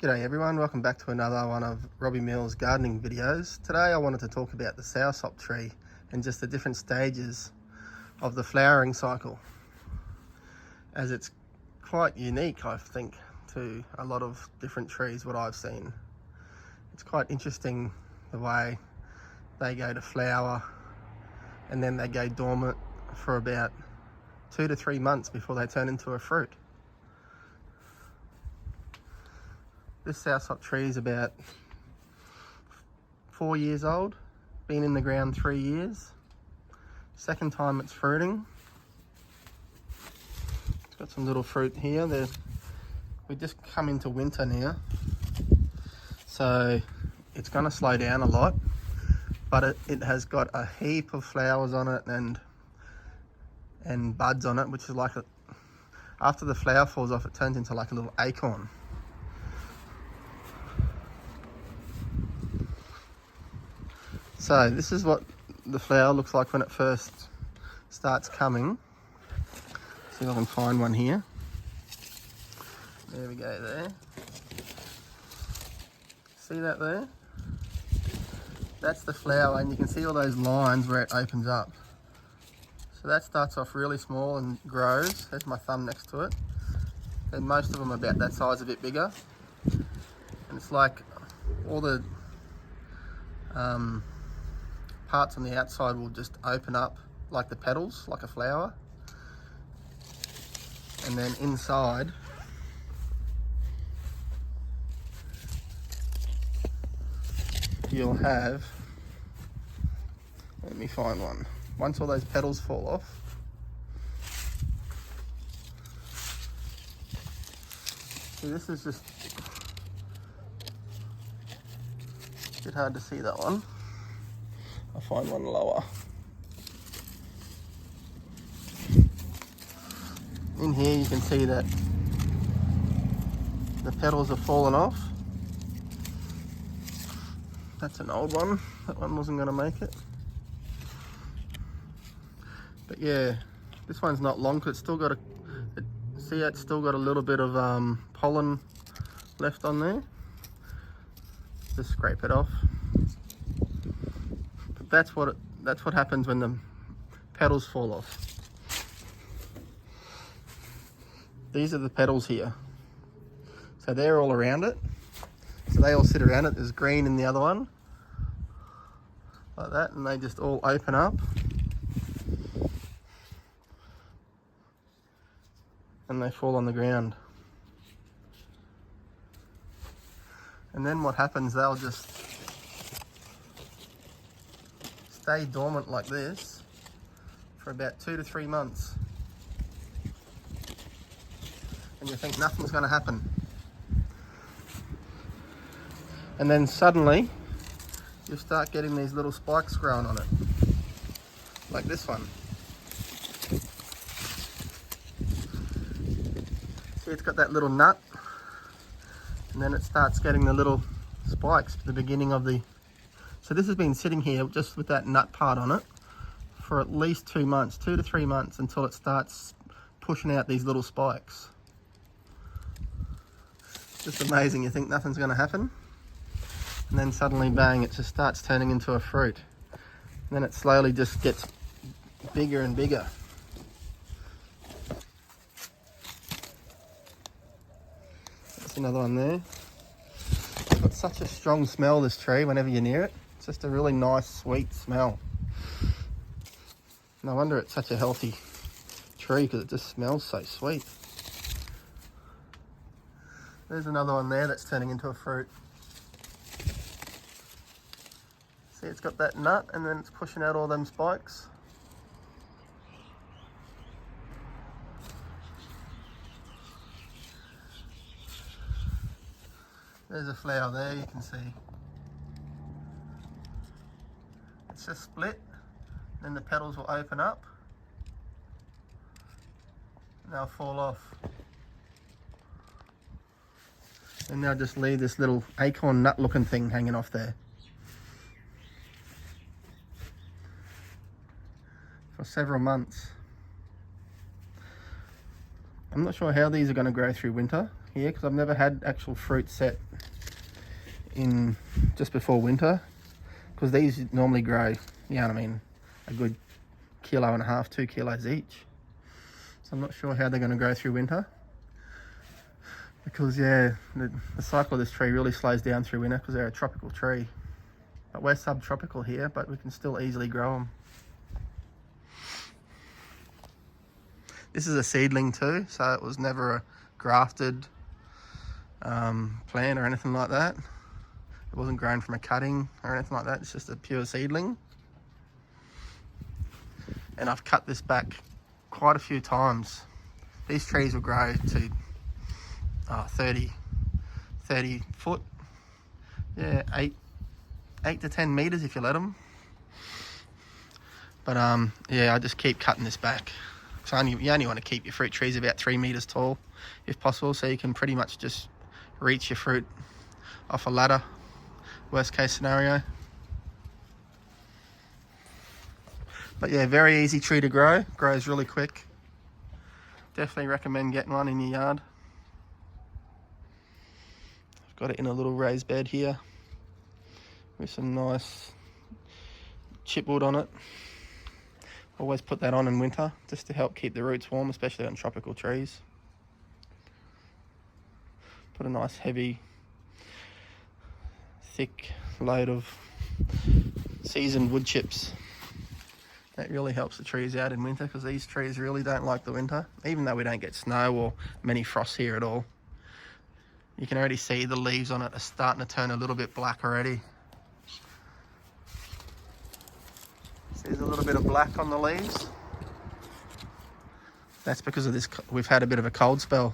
G'day everyone, welcome back to another one of Robbie Mills gardening videos. Today I wanted to talk about the soursop tree and just the different stages of the flowering cycle, as it's quite unique, I think, to a lot of different trees what I've seen. It's quite interesting the way they go to flower and then they go dormant for about 2 to 3 months before they turn into a fruit. This soursop tree is about 4 years old, been in the ground 3 years. Second time it's fruiting. It's got some little fruit here. We just come into winter now, so it's going to slow down a lot, but it has got a heap of flowers on it and buds on it, which is like after the flower falls off, it turns into like a little acorn. So this is what the flower looks like when it first starts coming. See if I can find one here. There we go there. See that there? That's the flower, and you can see all those lines where it opens up. So that starts off really small and grows. There's my thumb next to it. And most of them are about that size, a bit bigger. And it's like all the parts on the outside will just open up like the petals, like a flower. And then inside you'll have, let me find one. Once all those petals fall off, see, this is just a bit hard to see, that one. I'll find one lower. In here you can see that the petals have fallen off. That's an old one. That one wasn't going to make it. But yeah, this one's not long because it's still got it's still got a little bit of pollen left on there. Just scrape it off. That's what happens when the petals fall off. These are the petals here. So they're all around it. So they all sit around it. There's green in the other one. Like that, and they just all open up. And they fall on the ground. And then what happens, they'll just stay dormant like this for about 2 to 3 months, and you think nothing's going to happen, and then suddenly you start getting these little spikes growing on it, like this one. See, it's got that little nut, and then it starts getting the little spikes at the beginning of the. So this has been sitting here just with that nut part on it for at least 2 months, 2 to 3 months, until it starts pushing out these little spikes. Just amazing. You think nothing's going to happen, and then suddenly, bang, it just starts turning into a fruit. And then it slowly just gets bigger and bigger. That's another one there. It's got such a strong smell, this tree, whenever you're near it. It's just a really nice, sweet smell. No wonder it's such a healthy tree, because it just smells so sweet. There's another one there that's turning into a fruit. See, it's got that nut, and then it's pushing out all them spikes. There's a flower there, you can see. It's just split, then the petals will open up and they'll fall off. And they'll just leave this little acorn nut looking thing hanging off there for several months. I'm not sure how these are going to grow through winter here, because I've never had actual fruit set in just before winter, because these normally grow, you know what I mean, a good 1.5 kg, 2 kilos each. So I'm not sure how they're going to grow through winter, because yeah, the cycle of this tree really slows down through winter because they're a tropical tree. But we're subtropical here, but we can still easily grow them. This is a seedling too, so it was never a grafted plant or anything like that. It wasn't grown from a cutting or anything like that. It's just a pure seedling. And I've cut this back quite a few times. These trees will grow to 30 foot. Yeah, 8 to 10 meters if you let them. But yeah, I just keep cutting this back. So you only want to keep your fruit trees about 3 meters tall if possible, so you can pretty much just reach your fruit off a ladder, worst case scenario. But yeah, very easy tree to grow, grows really quick. Definitely recommend getting one in your yard. I've got it in a little raised bed here with some nice chipwood on it. Always put that on in winter just to help keep the roots warm, especially on tropical trees. Put a nice heavy, thick load of seasoned wood chips. That really helps the trees out in winter, because these trees really don't like the winter, even though we don't get snow or many frosts here at all. You can already see the leaves on it are starting to turn a little bit black already. There's a little bit of black on the leaves. That's because of this. We've had a bit of a cold spell.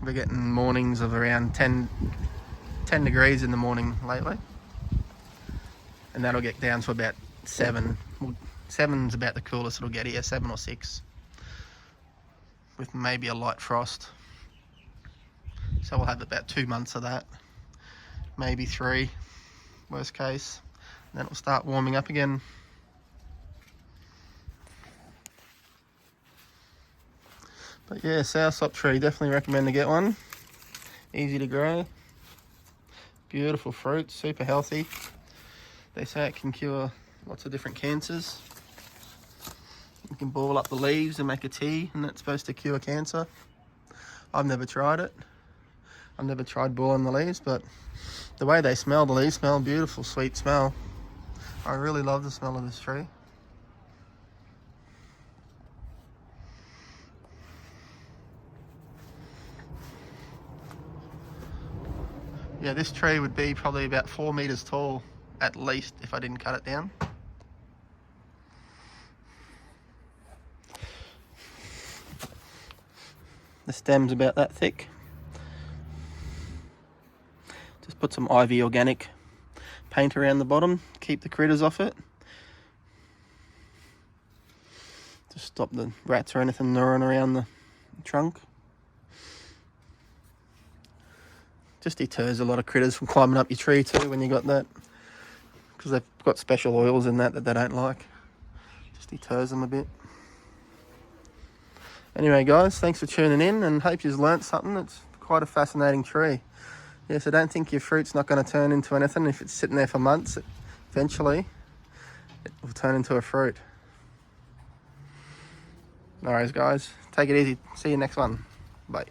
We're getting mornings of around 10 degrees in the morning lately. And that'll get down to about 7. Well, 7's about the coolest it'll get here, 7 or 6. With maybe a light frost. So we'll have about 2 months of that. Maybe 3, worst case. Then it'll start warming up again. But yeah, SOURSOP tree, definitely recommend to get one. Easy to grow. Beautiful fruit, super healthy. They say it can cure lots of different cancers. You can boil up the leaves and make a tea, and that's supposed to cure cancer. I've never tried it. I've never tried boiling the leaves, but the way they smell, the leaves smell, beautiful, sweet smell. I really love the smell of this tree. Yeah, this tree would be probably about 4 meters tall at least if I didn't cut it down. The stem's about that thick. Just put some Ivy organic paint around the bottom, keep the critters off it. Just stop the rats or anything gnawing around the trunk. Just deters a lot of critters from climbing up your tree too when you got that, because they've got special oils in that they don't like. Just deters them a bit. Anyway guys, thanks for tuning in, and hope you've learnt something. It's quite a fascinating tree. Yeah, so don't think your fruit's not going to turn into anything. If it's sitting there for months, eventually it will turn into a fruit. No worries guys, take it easy. See you next one. Bye.